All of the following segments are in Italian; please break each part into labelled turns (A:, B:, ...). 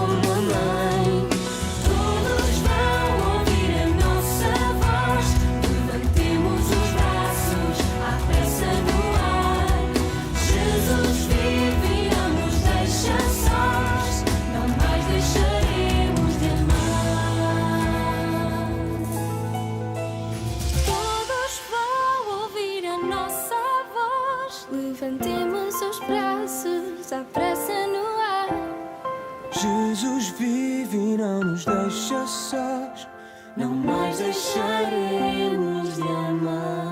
A: como a mãe. Todos vão ouvir a nossa voz. Levantemos os braços à pressa no ar. Jesus vive e não nos deixa sós. Não mais deixaremos de amar. Todos vão ouvir a nossa voz. Levantemos os braços à pressa no ar.
B: Jesus vive e não nos deixa sós.
A: Não mais deixaremos de amar.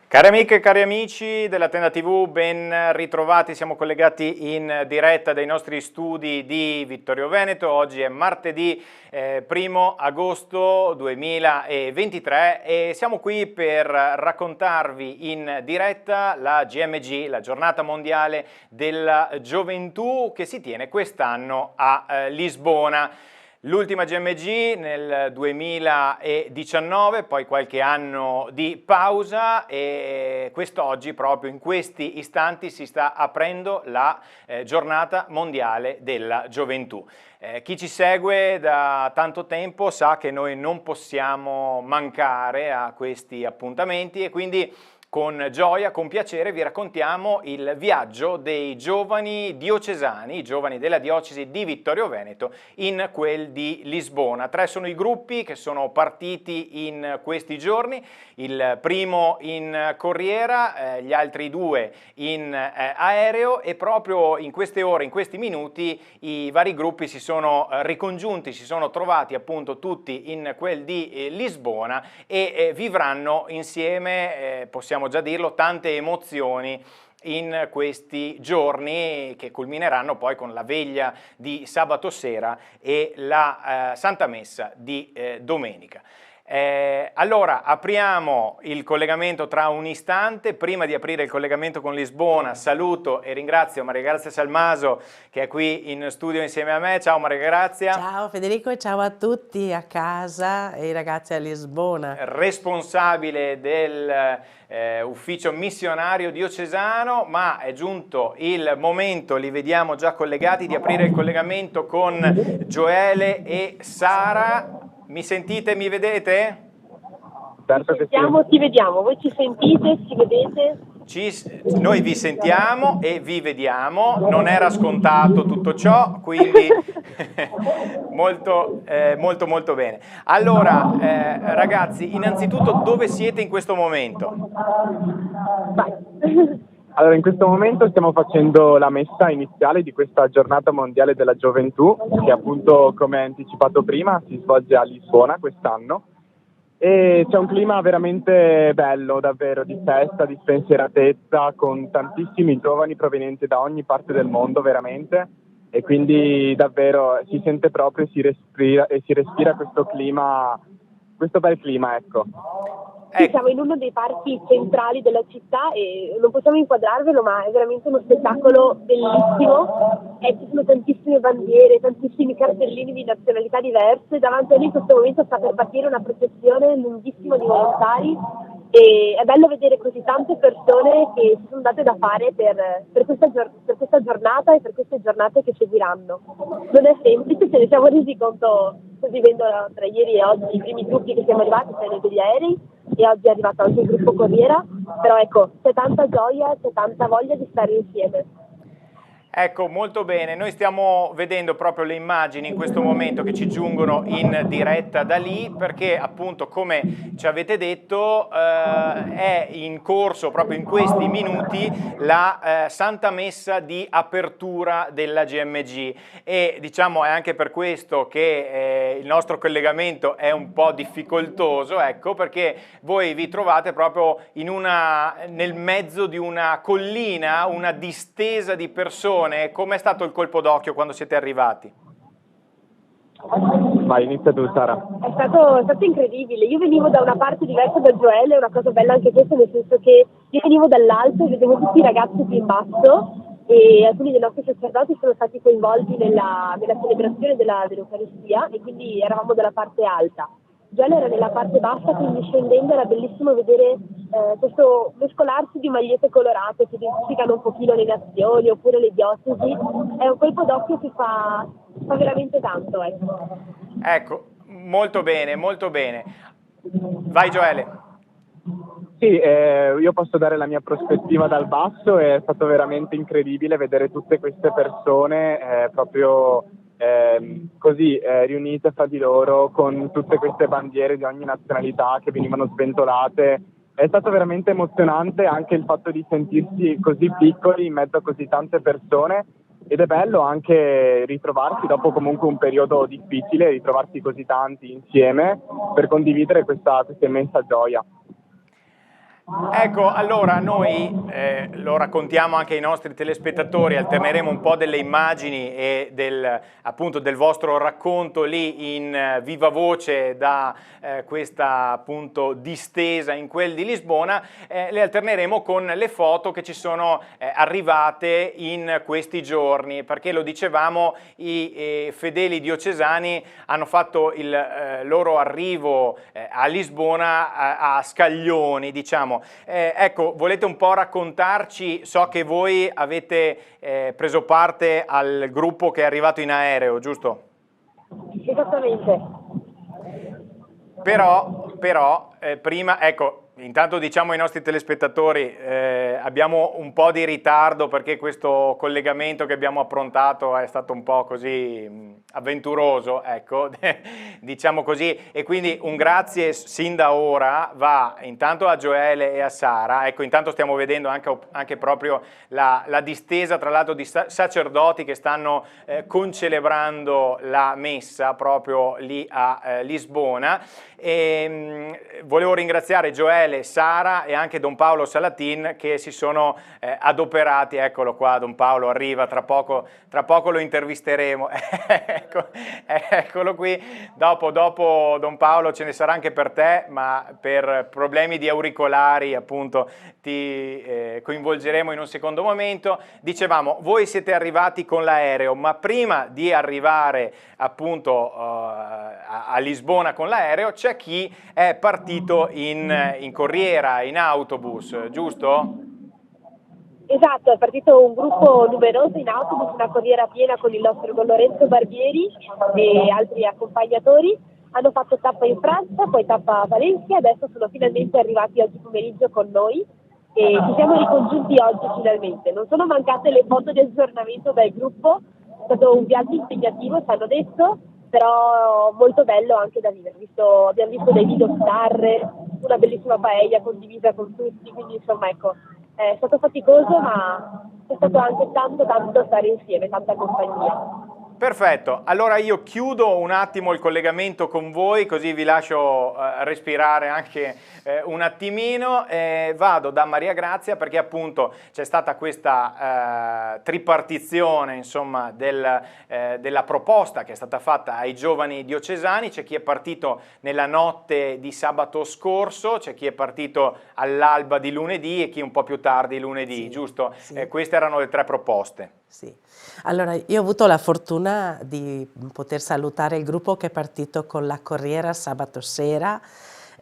C: Cari amiche e cari amici della Tenda TV, ben ritrovati, siamo collegati in diretta dai nostri studi di Vittorio Veneto. Oggi è martedì 1 agosto 2023 e siamo qui per raccontarvi in diretta la GMG, la Giornata Mondiale della Gioventù, che si tiene quest'anno a Lisbona. L'ultima GMG nel 2019, poi qualche anno di pausa e quest'oggi, proprio in questi istanti, si sta aprendo la Giornata Mondiale della Gioventù. Chi ci segue da tanto tempo sa che noi non possiamo mancare a questi appuntamenti e quindi con gioia, con piacere vi raccontiamo il viaggio dei giovani diocesani, i giovani della diocesi di Vittorio Veneto in quel di Lisbona. 3 sono i gruppi che sono partiti in questi giorni, il primo in corriera, gli altri 2 in aereo e proprio in queste ore, in questi minuti i vari gruppi si sono ricongiunti, si sono trovati appunto tutti in quel di Lisbona e vivranno insieme, possiamo già dirlo, tante emozioni in questi giorni che culmineranno poi con la veglia di sabato sera e la Santa Messa di domenica. Allora apriamo il collegamento tra un istante. Prima di aprire il collegamento con Lisbona saluto e ringrazio Maria Grazia Salmaso che è qui in studio insieme a me. Ciao Maria Grazia.
D: Ciao Federico e ciao a tutti a casa e ai ragazzi a Lisbona.
C: Responsabile del ufficio missionario diocesano, ma è giunto il momento, li vediamo già collegati, di aprire il collegamento con Gioele e Sara. Mi sentite, mi vedete?
E: Certo che
F: Sentiamo, ti vediamo, voi ci sentite, ci vedete?
C: Noi vi sentiamo e vi vediamo, non era scontato tutto ciò, quindi molto bene. Allora, ragazzi, innanzitutto dove siete in questo momento?
F: Vai.
E: Allora, in questo momento stiamo facendo la messa iniziale di questa giornata mondiale della gioventù, che appunto, come anticipato prima, si svolge a Lisbona quest'anno. E c'è un clima veramente bello, davvero, di festa, di spensieratezza, con tantissimi giovani provenienti da ogni parte del mondo, veramente. E quindi davvero si sente proprio e si respira questo clima, questo bel clima, ecco.
F: Sì, siamo in uno dei parchi centrali della città e non possiamo inquadrarvelo, ma è veramente uno spettacolo bellissimo. Ci sono tantissime bandiere, tantissimi cartellini di nazionalità diverse. Davanti a noi in questo momento sta per partire una processione lunghissima di volontari e è bello vedere così tante persone che si sono date da fare per questa giornata e per queste giornate che seguiranno. Non è semplice, ce ne siamo resi conto così vendo tra ieri e oggi i primi gruppi che siamo arrivati, cioè degli aerei, e oggi è arrivato anche il gruppo Corriera, però ecco, c'è tanta gioia, c'è tanta voglia di stare insieme.
C: Ecco, molto bene, noi stiamo vedendo proprio le immagini in questo momento che ci giungono in diretta da lì perché appunto, come ci avete detto, è in corso proprio in questi minuti la Santa Messa di apertura della GMG e diciamo è anche per questo che il nostro collegamento è un po' difficoltoso, ecco, perché voi vi trovate proprio nel mezzo di una collina, una distesa di persone. Com'è stato il colpo d'occhio quando siete arrivati?
E: Vai, inizia tu, Sara.
F: È stato incredibile. Io venivo da una parte diversa da Gioele, è una cosa bella anche questa, nel senso che io venivo dall'alto e vedevo tutti i ragazzi qui in basso e alcuni dei nostri sacerdoti sono stati coinvolti nella celebrazione dell'Eucaristia e quindi eravamo dalla parte alta. Gioele era nella parte bassa, quindi scendendo era bellissimo vedere questo mescolarsi di magliette colorate che identificano un pochino le nazioni oppure le diocesi, è un colpo d'occhio che fa veramente tanto, ecco.
C: Ecco, molto bene, molto bene. Vai Gioele.
E: Sì, io posso dare la mia prospettiva dal basso, è stato veramente incredibile vedere tutte queste persone proprio così riunite fra di loro con tutte queste bandiere di ogni nazionalità che venivano sventolate. È stato veramente emozionante anche il fatto di sentirsi così piccoli in mezzo a così tante persone, ed è bello anche ritrovarsi dopo comunque un periodo difficile, ritrovarsi così tanti insieme per condividere questa immensa gioia.
C: Ecco, allora noi lo raccontiamo anche ai nostri telespettatori, alterneremo un po' delle immagini e appunto del vostro racconto lì in viva voce da questa appunto distesa in quel di Lisbona, le alterneremo con le foto che ci sono arrivate in questi giorni, perché lo dicevamo, i fedeli diocesani hanno fatto il loro arrivo a Lisbona a scaglioni, diciamo. Ecco, volete un po' raccontarci, so che voi avete preso parte al gruppo che è arrivato in aereo, giusto?
F: Esattamente.
C: Però prima, ecco, intanto diciamo ai nostri telespettatori, abbiamo un po' di ritardo perché questo collegamento che abbiamo approntato è stato un po' così avventuroso, ecco, diciamo così, e quindi un grazie sin da ora va intanto a Gioele e a Sara. Ecco, intanto stiamo vedendo anche proprio la distesa tra l'altro di sacerdoti che stanno concelebrando la messa proprio lì a Lisbona. Volevo ringraziare Gioele, Sara e anche Don Paolo Salatin che si sono adoperati. Eccolo qua, Don Paolo arriva, tra poco lo intervisteremo. Ecco, eccolo qui. Dopo Don Paolo ce ne sarà anche per te, ma per problemi di auricolari appunto ti coinvolgeremo in un secondo momento. Dicevamo, voi siete arrivati con l'aereo, ma prima di arrivare appunto a Lisbona con l'aereo c'è chi è partito in corriera, in autobus, giusto?
F: Esatto, è partito un gruppo numeroso in autobus, una corriera piena con con Lorenzo Barbieri e altri accompagnatori. Hanno fatto tappa in Francia, poi tappa a Valencia, adesso sono finalmente arrivati oggi pomeriggio con noi e ci siamo ricongiunti oggi finalmente. Non sono mancate le foto di aggiornamento dal gruppo, è stato un viaggio impegnativo, ci hanno detto, però molto bello anche da vivere. Abbiamo visto dei video star, una bellissima paella condivisa con tutti, quindi insomma ecco, è stato faticoso ma è stato anche tanto stare insieme, tanta compagnia.
C: Perfetto, allora io chiudo un attimo il collegamento con voi, così vi lascio respirare anche un attimino. Vado da Maria Grazia perché appunto c'è stata questa tripartizione insomma della proposta che è stata fatta ai giovani diocesani. C'è chi è partito nella notte di sabato scorso, c'è chi è partito all'alba di lunedì e chi un po' più tardi lunedì,
D: Sì,
C: giusto?
D: sì.
C: Queste erano le tre proposte.
D: Sì, allora io ho avuto la fortuna di poter salutare il gruppo che è partito con la corriera sabato sera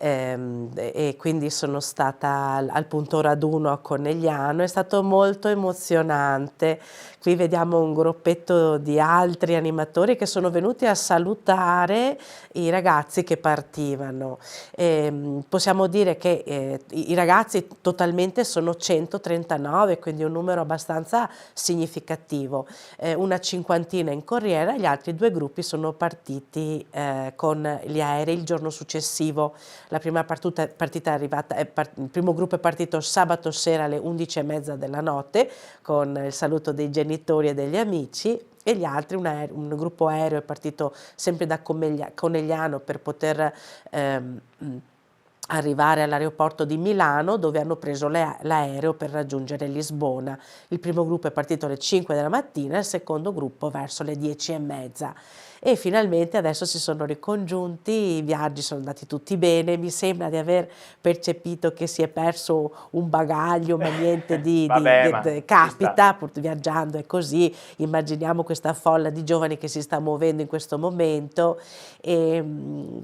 D: e quindi sono stata al punto raduno a Conegliano. È stato molto emozionante. Qui vediamo un gruppetto di altri animatori che sono venuti a salutare i ragazzi che partivano. Possiamo dire che i ragazzi totalmente sono 139, quindi un numero abbastanza significativo. Una cinquantina in corriera, gli altri due gruppi sono partiti con gli aerei il giorno successivo. La prima partita è arrivata, il primo gruppo è partito sabato sera alle 11:30 della notte con il saluto dei genitori e degli amici, e gli altri, un gruppo aereo è partito sempre da Conegliano per poter arrivare all'aeroporto di Milano, dove hanno preso l'aereo per raggiungere Lisbona. Il primo gruppo è partito alle 5 della mattina, il secondo gruppo verso le 10:30. e finalmente adesso si sono ricongiunti, i viaggi sono andati tutti bene, mi sembra di aver percepito che si è perso un bagaglio, ma niente
C: Vabbè, ma ci sta.
D: capita, viaggiando è così, immaginiamo questa folla di giovani che si sta muovendo in questo momento e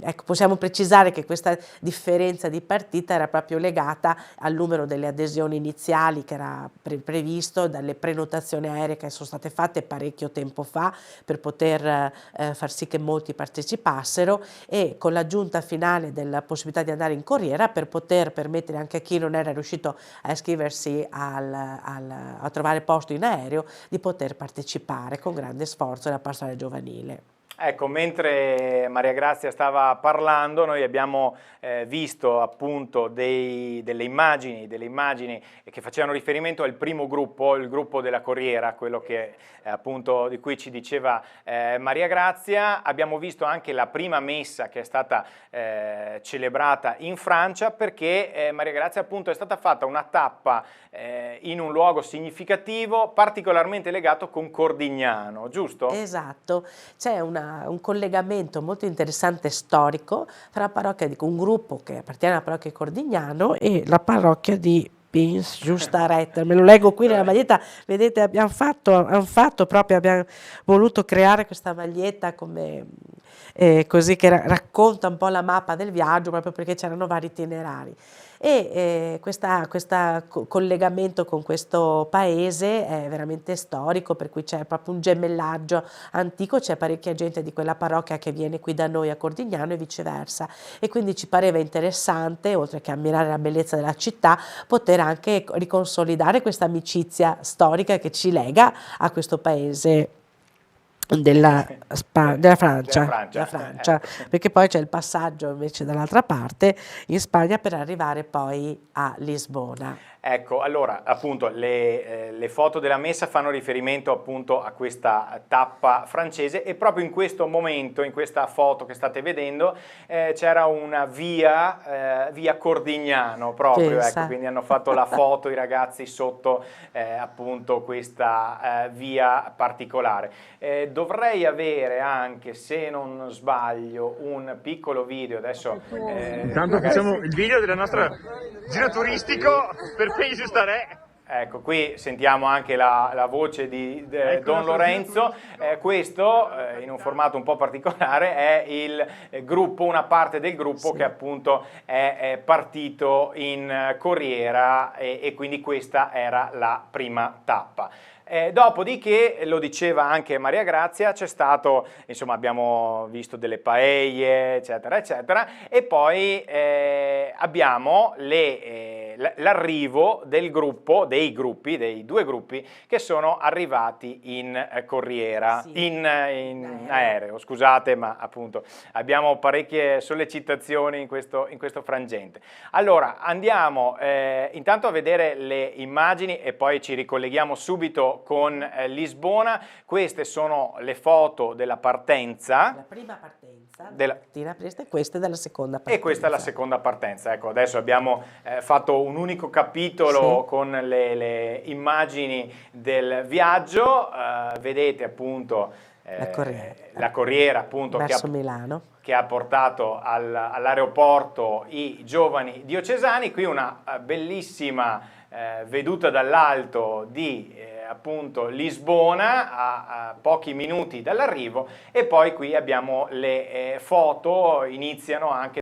D: ecco, possiamo precisare che questa differenza di partita era proprio legata al numero delle adesioni iniziali che era previsto dalle prenotazioni aeree che sono state fatte parecchio tempo fa per poter far sì che molti partecipassero, e con l'aggiunta finale della possibilità di andare in corriera per poter permettere anche a chi non era riuscito a iscriversi a trovare posto in aereo di poter partecipare con grande sforzo della pastorale giovanile.
C: Ecco, mentre Maria Grazia stava parlando, noi abbiamo visto appunto delle immagini che facevano riferimento al primo gruppo, il gruppo della Corriera, quello che appunto di cui ci diceva Maria Grazia. Abbiamo visto anche la prima messa che è stata celebrata in Francia, perché Maria Grazia appunto è stata fatta una tappa in un luogo significativo, particolarmente legato con Cordignano, giusto?
D: Esatto, c'è un collegamento molto interessante storico tra la parrocchia di un gruppo che appartiene alla parrocchia di Cordignano e la parrocchia di Pins Giusta Retta. Me lo leggo qui nella maglietta, vedete abbiamo voluto creare questa maglietta come così che racconta un po' la mappa del viaggio, proprio perché c'erano vari itinerari. E questo collegamento con questo paese è veramente storico, per cui c'è proprio un gemellaggio antico, c'è parecchia gente di quella parrocchia che viene qui da noi a Cordignano e viceversa, e quindi ci pareva interessante, oltre che ammirare la bellezza della città, poter anche riconsolidare questa amicizia storica che ci lega a questo paese della Francia, perché poi c'è il passaggio invece dall'altra parte in Spagna per arrivare poi a Lisbona.
C: Ecco, allora appunto le foto della messa fanno riferimento appunto a questa tappa francese, e proprio in questo momento, in questa foto che state vedendo, c'era una via Cordignano proprio, ecco, quindi hanno fatto la foto i ragazzi sotto appunto questa via particolare. Dovrei avere anche, se non sbaglio, un piccolo video adesso.
G: Intanto facciamo il video della nostra giro turistico per Pays Giusta Re.
C: Ecco, qui sentiamo anche la voce di Don Lorenzo. Questo, in un formato un po' particolare, è il gruppo, una parte del gruppo che appunto è partito in corriera, e quindi questa era la prima tappa. Dopodiché, lo diceva anche Maria Grazia, c'è stato, insomma, abbiamo visto delle paelle, eccetera, eccetera, e poi abbiamo l'arrivo del gruppo, dei due gruppi che sono arrivati in corriera, in aereo, scusate, ma appunto abbiamo parecchie sollecitazioni in questo frangente. Allora, andiamo intanto a vedere le immagini e poi ci ricolleghiamo subito con Lisbona. Queste sono le foto della partenza.
D: La prima partenza della mattina presto, e questa è della seconda partenza.
C: E questa è la seconda partenza. Ecco, adesso abbiamo fatto un unico capitolo con le immagini del viaggio. Vedete appunto la corriera appunto
D: verso Milano,
C: che ha portato all'aeroporto i giovani diocesani. Qui una bellissima veduta dall'alto di appunto Lisbona, a pochi minuti dall'arrivo, e poi qui abbiamo le foto,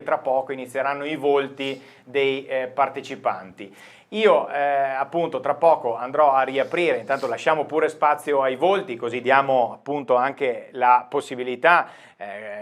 C: tra poco inizieranno i volti dei partecipanti. Io appunto tra poco andrò a riaprire, intanto lasciamo pure spazio ai volti, così diamo appunto anche la possibilità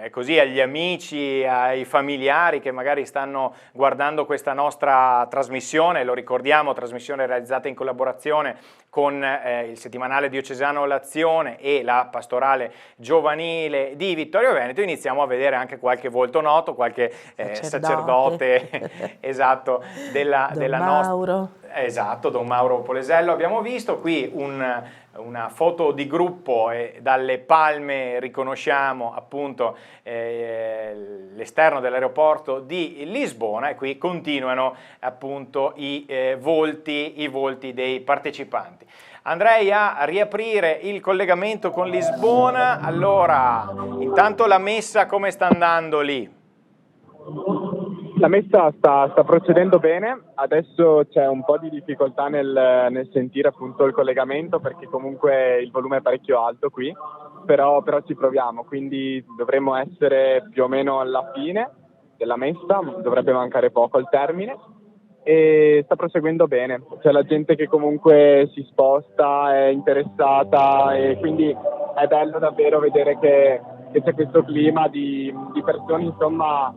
C: così agli amici, ai familiari che magari stanno guardando questa nostra trasmissione. Lo ricordiamo, trasmissione realizzata in collaborazione con il settimanale diocesano L'Azione e la pastorale giovanile di Vittorio Veneto. Iniziamo a vedere anche qualche volto noto, qualche sacerdote esatto, della nostra. Esatto, Don Mauro Polesello abbiamo visto. Qui una foto di gruppo, e dalle palme riconosciamo appunto l'esterno dell'aeroporto di Lisbona, e qui continuano appunto i volti dei partecipanti. andrei a riaprire il collegamento con Lisbona. Allora, intanto la messa come sta andando lì?
E: La messa sta procedendo bene, adesso c'è un po' di difficoltà nel sentire appunto il collegamento perché comunque il volume è parecchio alto qui, però ci proviamo, quindi dovremmo essere più o meno alla fine della messa, dovrebbe mancare poco al termine e sta proseguendo bene, c'è la gente che comunque si sposta, è interessata e quindi è bello davvero vedere che c'è questo clima di persone insomma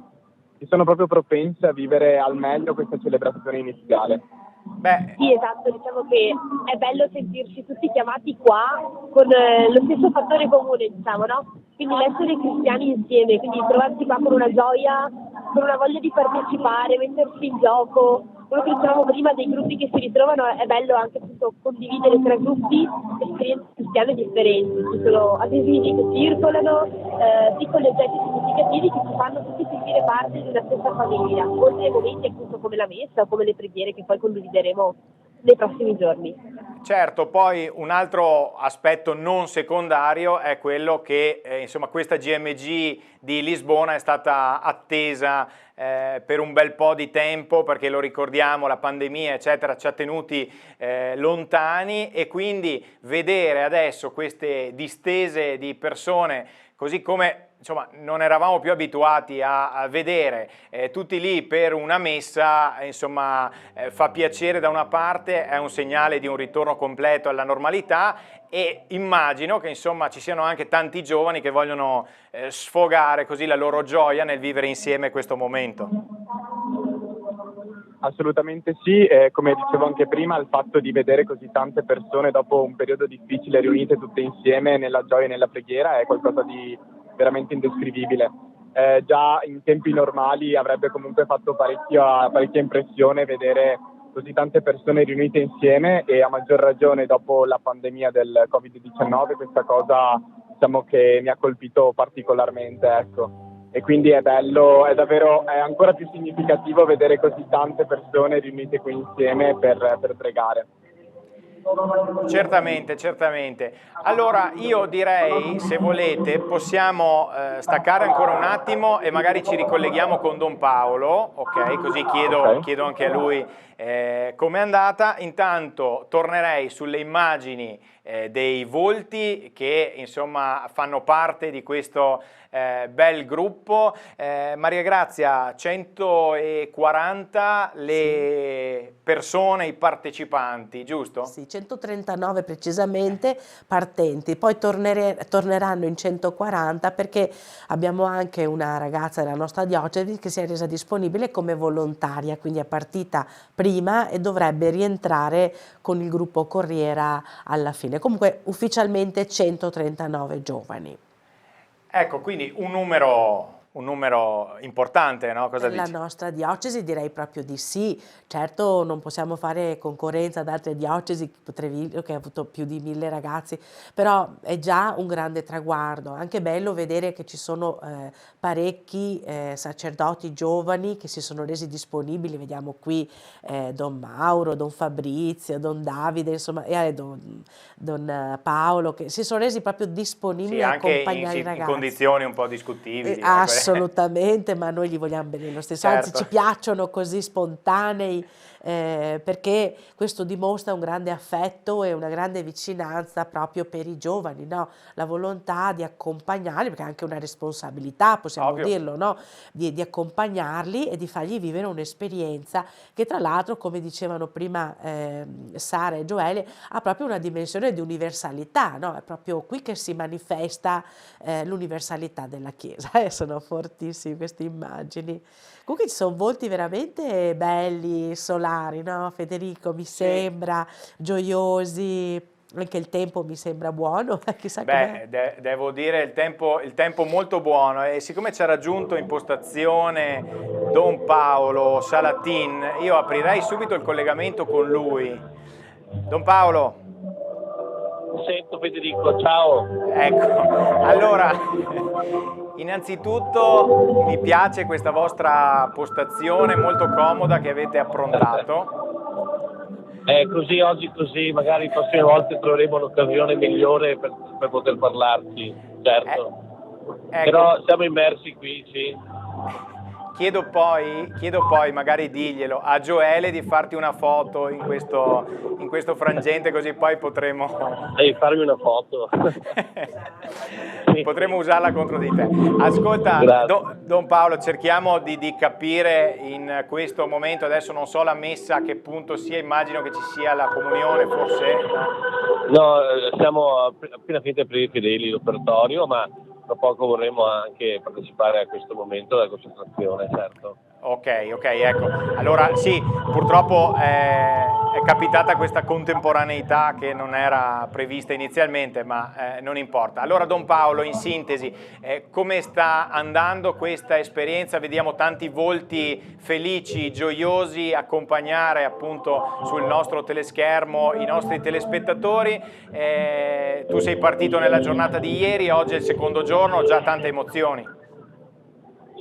E: che sono proprio propense a vivere al meglio questa celebrazione iniziale.
C: Beh,
F: Sì, esatto, diciamo che è bello sentirci tutti chiamati qua con lo stesso fattore comune, diciamo, no? Quindi l'essere cristiani insieme, quindi trovarsi qua con una gioia, con una voglia di partecipare, mettersi in gioco. Quello che dicevamo prima dei gruppi che si ritrovano è bello anche appunto condividere tra gruppi esperienze cristiane differenti, ci sono adesini che circolano, piccoli oggetti significativi che ci fanno tutti sentire parte di una stessa famiglia, oltre ai momenti appunto come la messa o come le preghiere che poi condivideremo nei prossimi giorni.
C: certo, poi un altro aspetto non secondario è quello che insomma, questa GMG di Lisbona è stata attesa per un bel po' di tempo perché lo ricordiamo, la pandemia eccetera ci ha tenuti lontani e quindi vedere adesso queste distese di persone così come insomma, non eravamo più abituati a vedere tutti lì per una messa, insomma, fa piacere da una parte, è un segnale di un ritorno completo alla normalità e immagino che insomma, ci siano anche tanti giovani che vogliono sfogare così la loro gioia nel vivere insieme questo momento.
E: Assolutamente sì, come dicevo anche prima, il fatto di vedere così tante persone dopo un periodo difficile riunite tutte insieme nella gioia e nella preghiera è qualcosa di veramente indescrivibile. Già in tempi normali avrebbe comunque fatto parecchia impressione vedere così tante persone riunite insieme e a maggior ragione dopo la pandemia del Covid-19 questa cosa diciamo che mi ha colpito particolarmente, ecco. E quindi è bello, è ancora più significativo vedere così tante persone riunite qui insieme per pregare.
C: Certamente, certamente. Allora io direi, se volete, possiamo staccare ancora un attimo e magari ci ricolleghiamo con Don Paolo, ok? Così chiedo anche a lui com'è andata. Intanto tornerei sulle immagini dei volti che insomma fanno parte di questo bel gruppo. Maria Grazia, 140 le persone, i partecipanti, giusto?
D: Sì, 139 precisamente partenti, poi torneranno in 140 perché abbiamo anche una ragazza della nostra diocesi che si è resa disponibile come volontaria, quindi è partita prima e dovrebbe rientrare con il gruppo Corriera alla fine. Comunque ufficialmente 139 giovani.
C: Ecco, quindi un numero importante, no? Cosa
D: Per la
C: dici?
D: nostra diocesi direi proprio di sì, certo non possiamo fare concorrenza ad altre diocesi, Treviglio che ha avuto più di 1000 ragazzi, però è già un grande traguardo, anche bello vedere che ci sono parecchi sacerdoti giovani che si sono resi disponibili, vediamo qui Don Mauro, Don Fabrizio, Don Davide, insomma, Don Paolo, che si sono resi proprio disponibili
C: Sì,
D: a
C: anche
D: accompagnare i
C: in
D: ragazzi.
C: condizioni un po' discutibili.
D: Assolutamente, ma noi gli vogliamo bene lo stesso, anzi
C: Certo.
D: ci piacciono così spontanei perché questo dimostra un grande affetto e una grande vicinanza proprio per i giovani, no? La volontà di accompagnarli, perché è anche una responsabilità, possiamo
C: Ovvio.
D: dirlo, no? Di accompagnarli e di fargli vivere un'esperienza che tra l'altro, come dicevano prima Sara e Gioele, ha proprio una dimensione di universalità, no? È proprio qui che si manifesta l'universalità della Chiesa, sono fortissime queste immagini. Comunque ci sono volti veramente belli, solari, no? Federico, mi sembra, gioiosi, anche il tempo mi sembra buono, chissà com'è.
C: Beh, devo dire il tempo molto buono e siccome ci ha raggiunto in postazione Don Paolo Salatin, io aprirei subito il collegamento con lui. Don Paolo.
H: Sento Federico, ciao.
C: Ecco, allora, innanzitutto mi piace questa vostra postazione molto comoda che avete approntato.
H: Così oggi così, magari le prossime volte troveremo un'occasione migliore per poter parlarci, certo.
C: Ecco.
H: Però siamo immersi qui, sì.
C: Chiedo poi, magari diglielo, a Gioele di farti una foto in questo frangente, così poi potremo...
H: Devi farmi una foto.
C: Potremmo usarla contro di te. Ascolta, Don Paolo, cerchiamo di capire in questo momento, adesso non so la messa a che punto sia, immagino che ci sia la comunione, forse?
H: No, siamo appena finiti per i fedeli l'operatorio, ma tra poco vorremmo anche partecipare a questo momento della concentrazione, certo.
C: Ok, ecco. Allora sì, purtroppo è capitata questa contemporaneità che non era prevista inizialmente, ma non importa. Allora Don Paolo, in sintesi, come sta andando questa esperienza? Vediamo tanti volti felici, gioiosi, accompagnare appunto sul nostro teleschermo i nostri telespettatori. Tu sei partito nella giornata di ieri, oggi è il secondo giorno, già tante emozioni.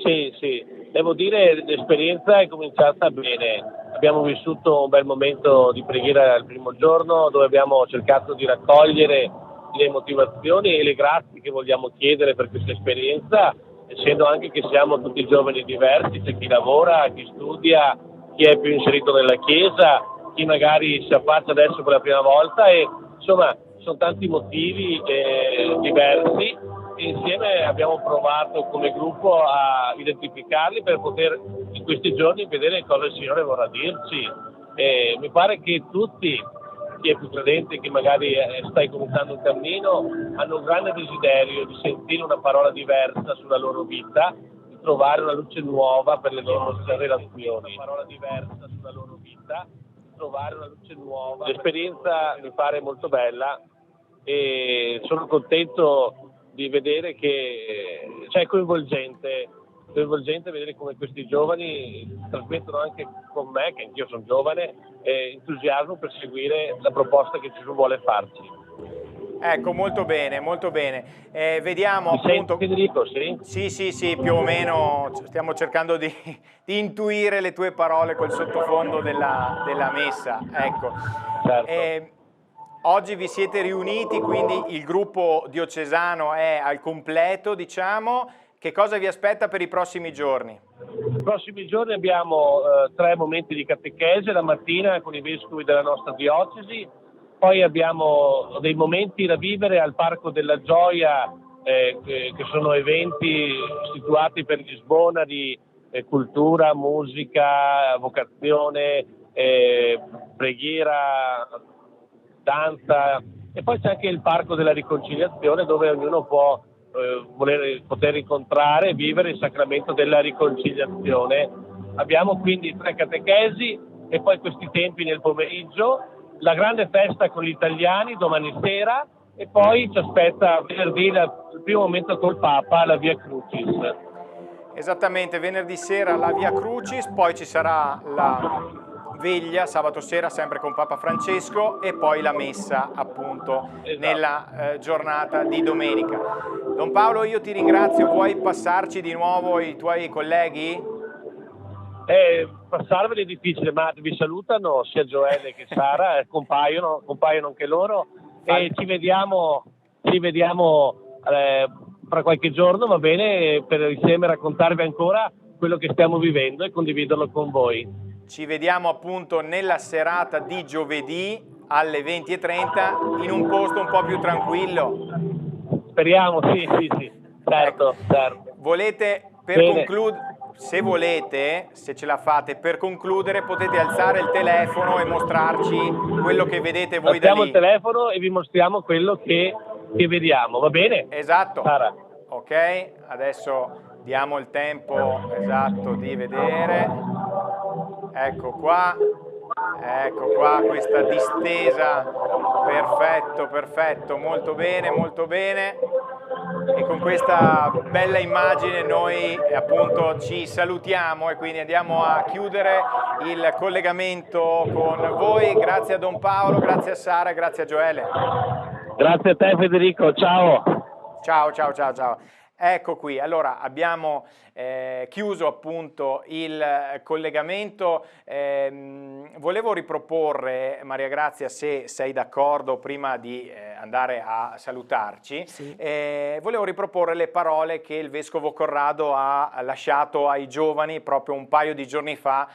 H: Sì, devo dire l'esperienza è cominciata bene, abbiamo vissuto un bel momento di preghiera il primo giorno dove abbiamo cercato di raccogliere le motivazioni e le grazie che vogliamo chiedere per questa esperienza, essendo anche che siamo tutti giovani diversi, c'è chi lavora, chi studia, chi è più inserito nella Chiesa, chi magari si affaccia adesso per la prima volta e insomma sono tanti motivi diversi. Insieme abbiamo provato come gruppo a identificarli per poter in questi giorni vedere cosa il Signore vorrà dirci. Mi pare che tutti, chi è più credente, chi magari sta cominciando un cammino, hanno un grande desiderio di sentire una parola diversa sulla loro vita, di trovare una luce nuova per le loro relazioni. Una parola diversa sulla loro vita, di trovare una luce nuova. L'esperienza mi pare molto bella e sono contento di vedere che è coinvolgente vedere come questi giovani trasmettono anche con me, che anch'io sono giovane, entusiasmo per seguire la proposta che Gesù vuole farci.
C: Ecco, molto bene, molto bene. Vediamo appunto...
H: Federico, sì?
C: Sì, più o meno stiamo cercando di intuire le tue parole col sottofondo della messa. Ecco.
H: Certo.
C: Oggi vi siete riuniti, quindi il gruppo diocesano è al completo, diciamo. Che cosa vi aspetta per i prossimi giorni?
H: I prossimi giorni abbiamo 3 momenti di catechesi la mattina con i vescovi della nostra diocesi, poi abbiamo dei momenti da vivere al Parco della Gioia, che sono eventi situati per Lisbona di cultura, musica, vocazione, preghiera, danza, e poi c'è anche il Parco della Riconciliazione dove ognuno può poter incontrare e vivere il sacramento della riconciliazione. Abbiamo quindi 3 catechesi e poi questi tempi nel pomeriggio, la grande festa con gli italiani domani sera e poi ci aspetta venerdì il primo momento col Papa, la Via Crucis.
C: Esattamente, venerdì sera la Via Crucis, poi ci sarà la veglia sabato sera sempre con Papa Francesco e poi la messa appunto nella giornata di domenica. Don Paolo, io ti ringrazio, vuoi passarci di nuovo i tuoi colleghi?
H: Passarveli è difficile, ma vi salutano sia Gioele che Sara, compaiono anche loro e ci vediamo fra qualche giorno, va bene, per insieme raccontarvi ancora quello che stiamo vivendo e condividerlo con voi.
C: Ci vediamo appunto nella serata di giovedì alle 20:30 in un posto un po' più tranquillo.
H: Speriamo, sì, certo.
C: Volete, per concludere, se ce la fate, per concludere potete alzare il telefono e mostrarci quello che vedete voi da lì.
H: Alziamo il telefono e vi mostriamo quello che vediamo, va bene?
C: Esatto.
H: Sara.
C: Ok, adesso diamo il tempo esatto di vedere. Ecco qua, questa distesa, perfetto, molto bene. E con questa bella immagine noi appunto ci salutiamo e quindi andiamo a chiudere il collegamento con voi. Grazie a Don Paolo, grazie a Sara, grazie a Gioele.
H: Grazie a te Federico, ciao.
C: Ciao. Ecco qui, allora abbiamo chiuso appunto il collegamento, volevo riproporre, Maria Grazia, se sei d'accordo, prima di andare a salutarci,
D: Sì.
C: volevo riproporre le parole che il Vescovo Corrado ha lasciato ai giovani proprio un paio di giorni fa,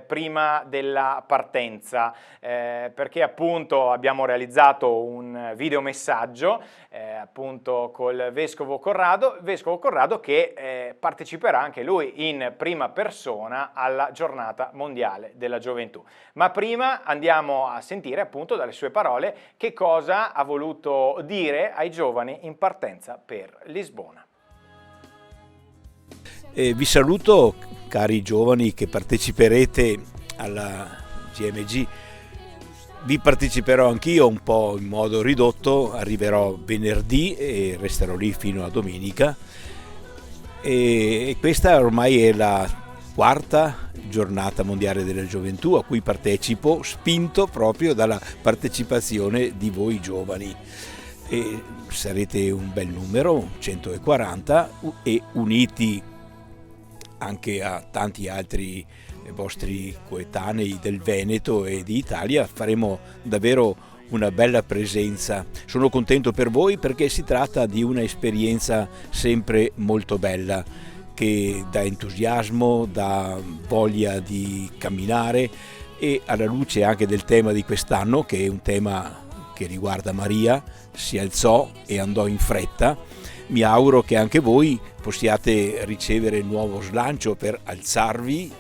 C: prima della partenza, perché appunto abbiamo realizzato un videomessaggio appunto col Vescovo Corrado che parteciperà anche lui in prima persona alla Giornata Mondiale della Gioventù. Ma prima andiamo a sentire appunto dalle sue parole che cosa ha voluto dire ai giovani in partenza per Lisbona.
I: Vi saluto, cari giovani che parteciperete alla GMG. Vi parteciperò anch'io un po' in modo ridotto, arriverò venerdì e resterò lì fino a domenica. E questa ormai è la 4ª Giornata Mondiale della Gioventù a cui partecipo, spinto proprio dalla partecipazione di voi giovani. E sarete un bel numero, 140, e uniti anche a tanti altri vostri coetanei del Veneto e d'Italia, faremo davvero una bella presenza. Sono contento per voi perché si tratta di un'esperienza sempre molto bella, che dà entusiasmo, dà voglia di camminare, e alla luce anche del tema di quest'anno, che è un tema che riguarda Maria, si alzò e andò in fretta. Mi auguro che anche voi possiate ricevere nuovo slancio per alzarvi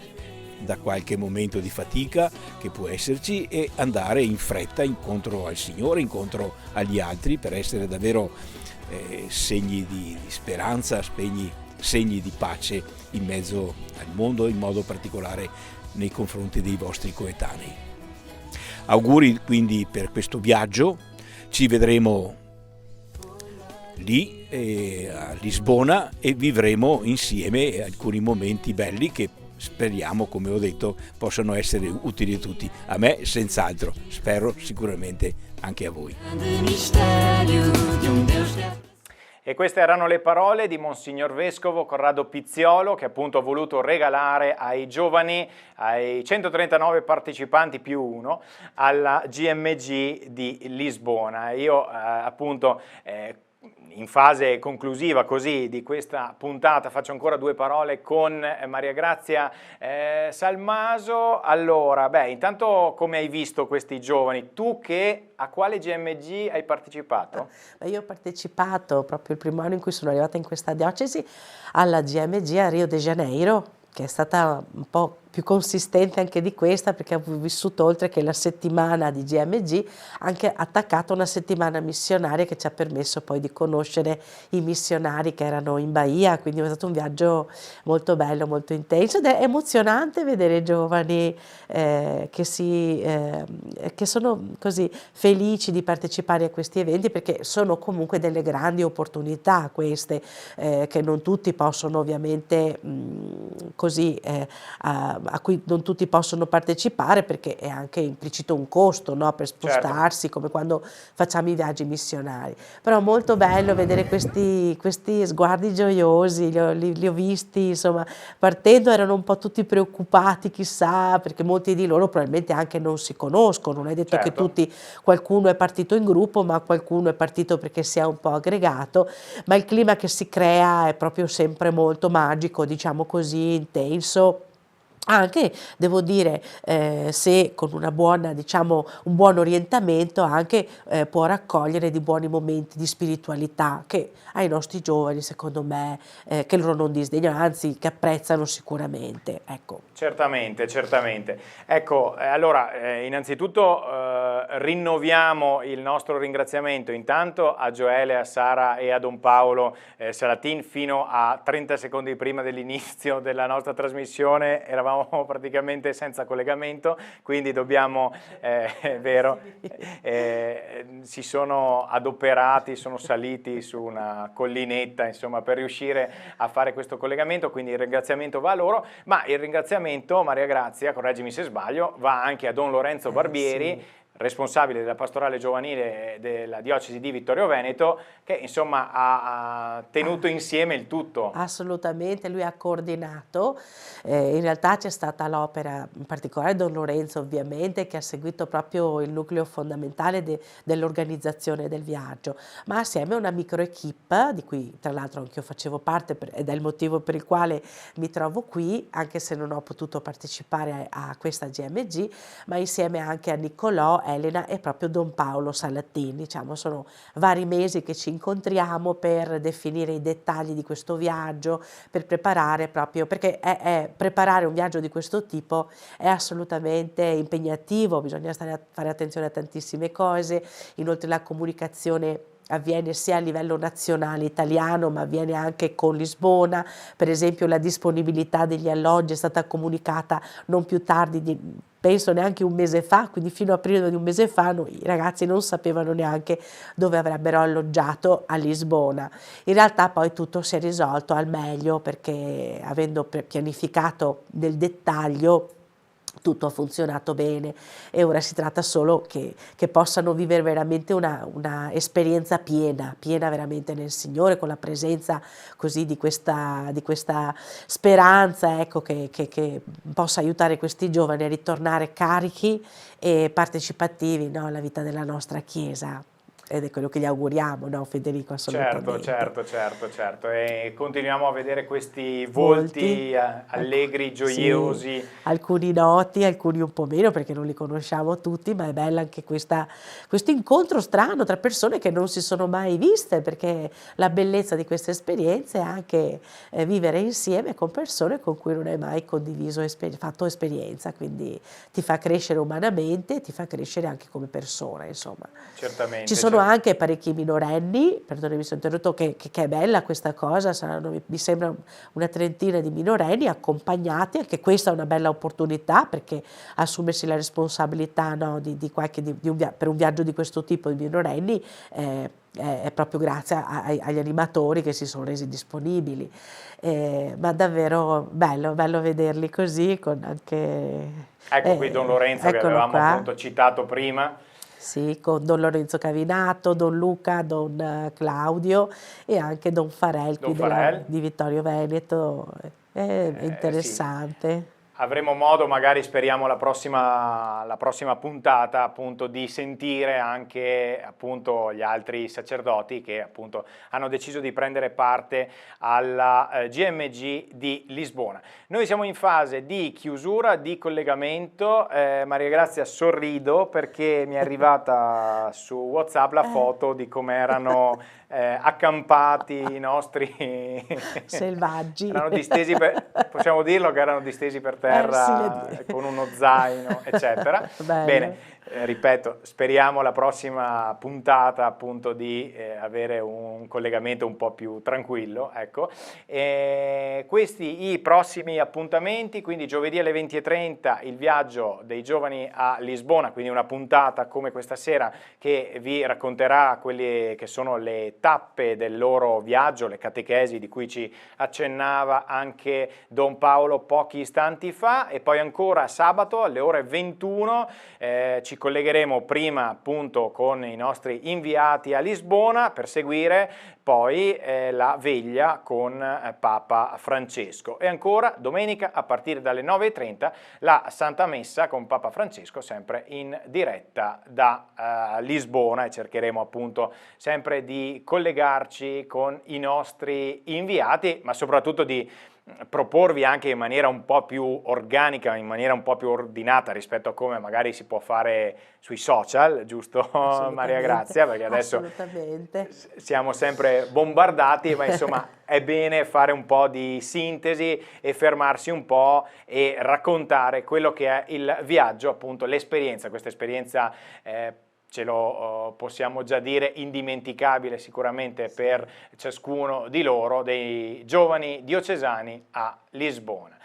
I: da qualche momento di fatica che può esserci e andare in fretta incontro al Signore, incontro agli altri, per essere davvero segni di speranza, segni di pace in mezzo al mondo, in modo particolare nei confronti dei vostri coetanei. Auguri quindi per questo viaggio, ci vedremo lì a Lisbona e vivremo insieme alcuni momenti belli che speriamo, come ho detto, possano essere utili a tutti. A me senz'altro, spero sicuramente anche a voi.
C: E queste erano le parole di Monsignor Vescovo Corrado Pizziolo, che appunto ha voluto regalare ai giovani, ai 139 partecipanti più uno, alla GMG di Lisbona. Io appunto in fase conclusiva così di questa puntata faccio ancora due parole con Maria Grazia Salmaso. Allora, intanto come hai visto questi giovani? Tu a quale GMG hai partecipato?
D: Io ho partecipato proprio il primo anno in cui sono arrivata in questa diocesi alla GMG a Rio de Janeiro, che è stata un po' più consistente anche di questa, perché ho vissuto, oltre che la settimana di GMG, anche attaccato una settimana missionaria che ci ha permesso poi di conoscere i missionari che erano in Bahia, quindi è stato un viaggio molto bello, molto intenso, ed è emozionante vedere i giovani che sono così felici di partecipare a questi eventi, perché sono comunque delle grandi opportunità queste, che non tutti possono ovviamente a cui non tutti possono partecipare, perché è anche implicito un costo, no? Per spostarsi, certo, come quando facciamo i viaggi missionari. Però è molto bello vedere questi sguardi gioiosi, li ho visti, insomma, partendo erano un po' tutti preoccupati, chissà, perché molti di loro probabilmente anche non si conoscono, non è detto, certo, che qualcuno è partito in gruppo, ma qualcuno è partito perché si è un po' aggregato, ma il clima che si crea è proprio sempre molto magico, diciamo così, intenso. Anche, devo dire, se con una buona, diciamo, un buon orientamento anche può raccogliere di buoni momenti di spiritualità che ai nostri giovani, secondo me, che loro non disdegnano, anzi che apprezzano sicuramente. Ecco.
C: Certamente, certamente. Ecco, allora, innanzitutto rinnoviamo il nostro ringraziamento intanto a Gioele, a Sara e a Don Paolo Salatin. Fino a 30 secondi prima dell'inizio della nostra trasmissione eravamo praticamente senza collegamento, quindi dobbiamo, è vero, si sono adoperati, sono saliti su una collinetta, insomma, per riuscire a fare questo collegamento, quindi il ringraziamento va a loro, ma il ringraziamento, Maria Grazia, correggimi se sbaglio, va anche a Don Lorenzo Barbieri,
D: Sì,
C: responsabile della pastorale giovanile della diocesi di Vittorio Veneto, che insomma ha tenuto insieme il tutto.
D: Assolutamente, lui ha coordinato, in realtà c'è stata l'opera, in particolare Don Lorenzo ovviamente, che ha seguito proprio il nucleo fondamentale dell'organizzazione del viaggio, ma assieme a una micro equipe, di cui tra l'altro anch'io facevo parte ed è il motivo per il quale mi trovo qui, anche se non ho potuto partecipare a questa GMG, ma insieme anche a Niccolò, Elena e proprio Don Paolo Salattini. Diciamo, sono vari mesi che ci incontriamo per definire i dettagli di questo viaggio, per preparare proprio, perché preparare un viaggio di questo tipo è assolutamente impegnativo, bisogna fare attenzione a tantissime cose, inoltre la comunicazione avviene sia a livello nazionale italiano, ma avviene anche con Lisbona. Per esempio la disponibilità degli alloggi è stata comunicata non più tardi penso neanche un mese fa, quindi fino a prima di un mese fa i ragazzi non sapevano neanche dove avrebbero alloggiato a Lisbona. In realtà poi tutto si è risolto al meglio, perché avendo pianificato nel dettaglio tutto ha funzionato bene, e ora si tratta solo che possano vivere veramente una esperienza piena veramente nel Signore, con la presenza così di questa speranza, ecco, che possa aiutare questi giovani a ritornare carichi e partecipativi, no, alla vita della nostra Chiesa. Ed è quello che gli auguriamo, no, Federico? Assolutamente.
C: Certo. E continuiamo a vedere questi volti allegri, gioiosi.
D: Sì, alcuni noti, alcuni un po' meno, perché non li conosciamo tutti, ma è bella anche questo incontro strano tra persone che non si sono mai viste, perché la bellezza di queste esperienze è anche vivere insieme con persone con cui non hai mai condiviso, fatto esperienza, quindi ti fa crescere umanamente, ti fa crescere anche come persona, insomma.
C: Certamente.
D: Ci sono anche parecchi minorenni, perdonami se ho interrotto, che è bella questa cosa, saranno, mi sembra, una trentina di minorenni accompagnati, anche questa è una bella opportunità, perché assumersi la responsabilità, no, per un viaggio di questo tipo di minorenni è proprio grazie agli animatori che si sono resi disponibili, ma davvero bello vederli così, con anche...
C: Ecco qui Don Lorenzo, che avevamo appunto citato prima.
D: Sì, con Don Lorenzo Cavinato, Don Luca, Don Claudio e anche Don Farel, di Vittorio Veneto. È interessante.
C: Sì. Avremo modo, magari speriamo la prossima puntata, appunto, di sentire anche appunto gli altri sacerdoti che appunto hanno deciso di prendere parte alla GMG di Lisbona. Noi siamo in fase di chiusura, di collegamento. Maria Grazia, sorrido perché mi è arrivata su WhatsApp la foto di come erano accampati i nostri
D: selvaggi.
C: Erano distesi possiamo dirlo che erano distesi per terra, con uno zaino, eccetera. Bene, ripeto, speriamo la prossima puntata appunto di avere un collegamento un po' più tranquillo, ecco. Questi i prossimi appuntamenti, quindi giovedì alle 20:30 il viaggio dei giovani a Lisbona, quindi una puntata come questa sera che vi racconterà quelle che sono le tappe del loro viaggio, le catechesi di cui ci accennava anche Don Paolo pochi istanti fa, e poi ancora sabato alle ore 21 ci collegheremo prima appunto con i nostri inviati a Lisbona per seguire poi la veglia con Papa Francesco, e ancora domenica a partire dalle 9:30 la Santa Messa con Papa Francesco, sempre in diretta da Lisbona, e cercheremo appunto sempre di collegarci con i nostri inviati, ma soprattutto di proporvi anche in maniera un po' più organica, in maniera un po' più ordinata rispetto a come magari si può fare sui social, giusto Maria Grazia? Perché adesso siamo sempre bombardati, ma insomma è bene fare un po' di sintesi e fermarsi un po' e raccontare quello che è il viaggio, appunto l'esperienza, questa esperienza ce lo possiamo già dire, indimenticabile sicuramente per ciascuno di loro, dei giovani diocesani a Lisbona.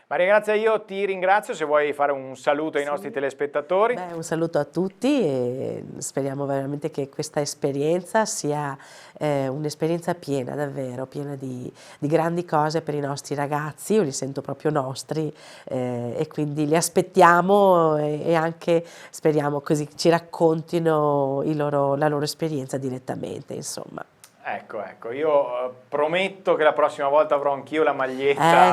C: Maria Grazia, io ti ringrazio, se vuoi fare un saluto ai nostri telespettatori.
D: Un saluto a tutti e speriamo veramente che questa esperienza sia un'esperienza piena, davvero, piena di grandi cose per i nostri ragazzi, io li sento proprio nostri e quindi li aspettiamo e anche speriamo così ci raccontino la loro esperienza direttamente, insomma.
C: Ecco, io prometto che la prossima volta avrò anch'io la maglietta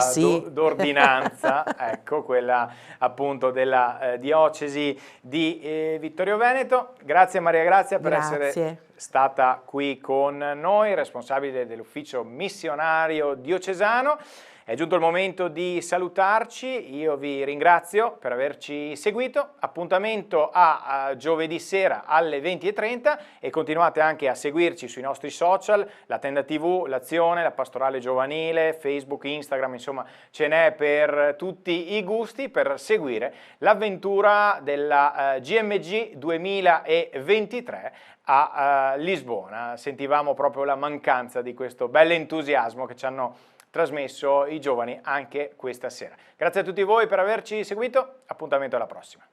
C: d'ordinanza, ecco, quella appunto della diocesi di Vittorio Veneto. Grazie Maria Grazia per essere stata qui con noi, responsabile dell'ufficio missionario diocesano. È giunto il momento di salutarci, io vi ringrazio per averci seguito, appuntamento a giovedì sera alle 20:30 e continuate anche a seguirci sui nostri social, la Tenda TV, l'Azione, la Pastorale Giovanile, Facebook, Instagram, insomma ce n'è per tutti i gusti per seguire l'avventura della GMG 2023 a Lisbona. Sentivamo proprio la mancanza di questo bell'entusiasmo che ci hanno trasmesso i giovani anche questa sera. Grazie a tutti voi per averci seguito, appuntamento alla prossima.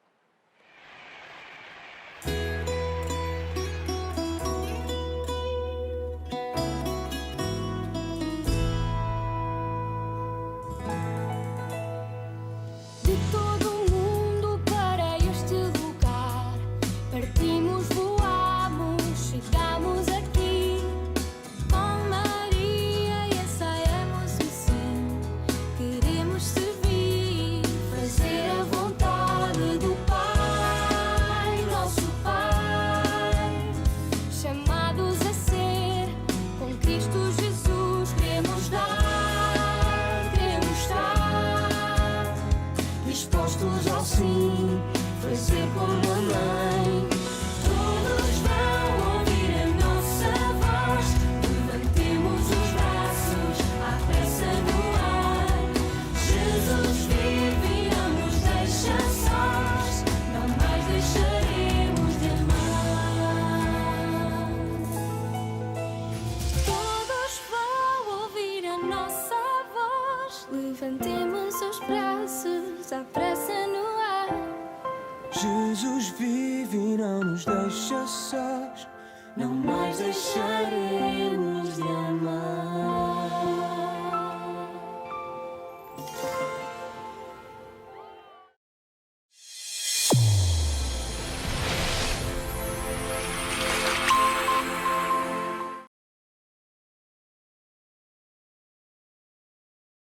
A: De todo o mundo para este lugar, partimos, voamos, chegamos aqui. Com Maria, essa é a nossa missão. Queremos servir, fazer a vontade do Pai, nosso Pai. Chamados a ser, com Cristo Jesus, queremos dar, queremos estar dispostos ao sim, fazer como a mãe. Todos vão ouvir a nossa voz, levantemos os braços, à pressa no ar. Jesus vive e não nos deixa sós, não mais deixaremos de amar. Todos vão ouvir a nossa voz, levantemos os braços, à pressa no ar.
B: Jesus vive e não nos deixa sós,
A: Não mais deixaremos de amar.